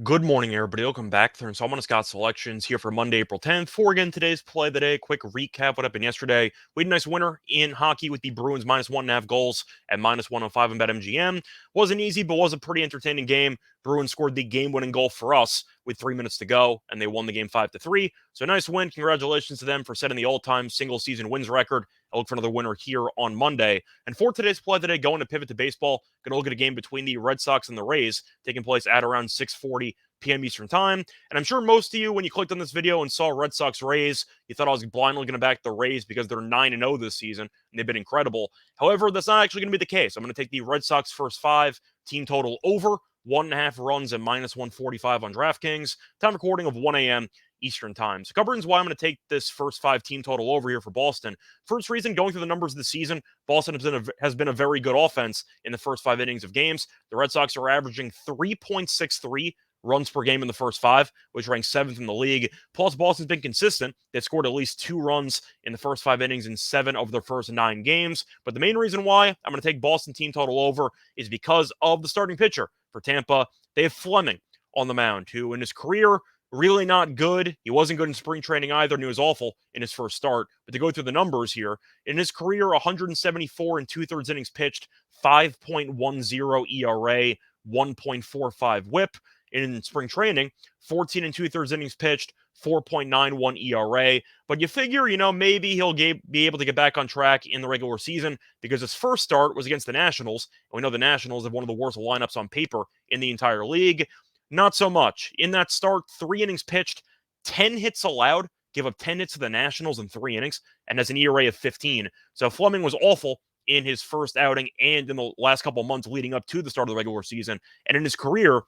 Good morning, everybody. Welcome back. So I'm on Scott Selections here for Monday, April 10th. For again today's play of the day. Quick recap what happened yesterday. We had a nice winner in hockey with the Bruins minus 1.5 goals at minus 105 in BetMGM. Wasn't easy, but was a pretty entertaining game. Bruins scored the game-winning goal for us with 3 minutes to go, and they won the game 5-3. So nice win. Congratulations to them for setting the all-time single-season wins record. I'll look for another winner here on Monday. And for today's play of the day, going to pivot to baseball. Going to look at a game between the Red Sox and the Rays taking place at around 6:40 p.m. Eastern Time. And I'm sure most of you, when you clicked on this video and saw Red Sox Rays, you thought I was blindly going to back the Rays because they're 9-0 this season, and they've been incredible. However, that's not actually going to be the case. I'm going to take the Red Sox first five, team total over, 1.5 runs at minus 145 on DraftKings. Time recording of 1 a.m. Eastern Time. So, a couple reasons why I'm going to take this first five team total over here for Boston. First reason, going through the numbers of the season, Boston has been a very good offense in the first 5 innings of games. The Red Sox are averaging 3.63 runs per game in the first five, which ranks seventh in the league. Plus, Boston's been consistent. They've scored at least 2 runs in the first 5 innings in 7 of their first 9 games. But the main reason why I'm going to take Boston team total over is because of the starting pitcher for Tampa. They have Fleming on the mound, who in his career, really not good. He wasn't good in spring training either, and he was awful in his first start. But to go through the numbers here, in his career, 174 and two-thirds innings pitched, 5.10 ERA, 1.45 whip. In spring training, 14 and two-thirds innings pitched, 4.91 ERA. But you figure, maybe he'll be able to get back on track in the regular season because his first start was against the Nationals. And we know the Nationals have one of the worst lineups on paper in the entire league. Not so much. In that start, 3 innings pitched, 10 hits allowed, give up 10 hits to the Nationals in 3 innings, and has an ERA of 15. So Fleming was awful in his first outing and in the last couple months leading up to the start of the regular season. And in his career,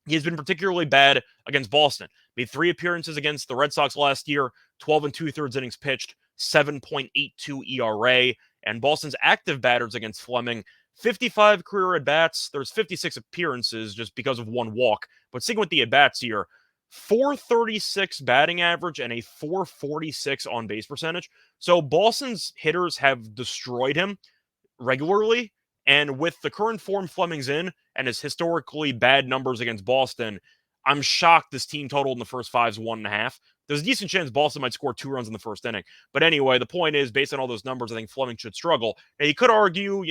he has been particularly bad against Boston. Made 3 appearances against the Red Sox last year, 12 and two-thirds innings pitched, 7.82 ERA. And Boston's active batters against Fleming, 55 career at-bats. There's 56 appearances just because of 1 walk. But sticking with the at-bats here, 436 batting average and a 446 on-base percentage. So Boston's hitters have destroyed him regularly. And with the current form Fleming's in and his historically bad numbers against Boston, I'm shocked this team total in the first five is 1.5. There's a decent chance Boston might score 2 runs in the first inning. But anyway, the point is, based on all those numbers, I think Fleming should struggle. Now, you could argue,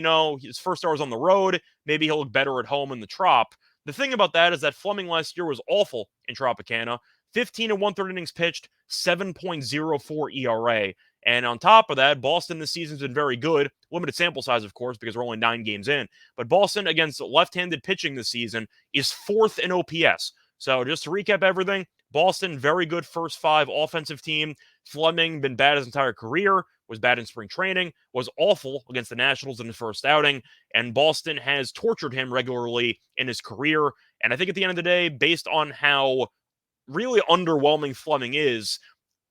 his first start was on the road. Maybe he'll look better at home in the Trop. The thing about that is that Fleming last year was awful in Tropicana. 15 and one-third innings pitched, 7.04 ERA. And on top of that, Boston this season's been very good. Limited sample size, of course, because we're only 9 games in. But Boston against left-handed pitching this season is 4th in OPS. So just to recap everything, Boston, very good first 5 offensive team. Fleming, been bad his entire career, was bad in spring training, was awful against the Nationals in his first outing, and Boston has tortured him regularly in his career. And I think at the end of the day, based on how really underwhelming Fleming is,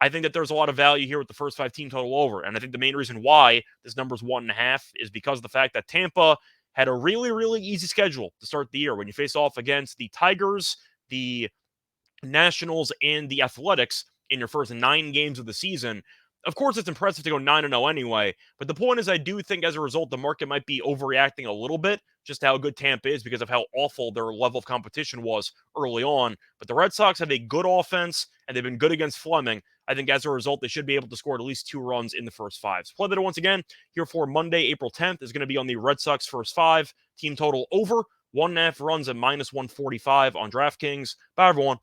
I think that there's a lot of value here with the first 5 team total over. And I think the main reason why this number is 1.5 is because of the fact that Tampa had a really, really easy schedule to start the year. When you face off against the Tigers, the Nationals, and the Athletics in your first 9 games of the season, of course, it's impressive to go 9-0 anyway. But the point is, I do think as a result, the market might be overreacting a little bit just how good Tampa is because of how awful their level of competition was early on. But the Red Sox have a good offense, and they've been good against Fleming. I think as a result, they should be able to score at least 2 runs in the first 5. So play that once again here for Monday, April 10th is going to be on the Red Sox first 5. Team total over 1.5 runs at minus 145 on DraftKings. Bye, everyone.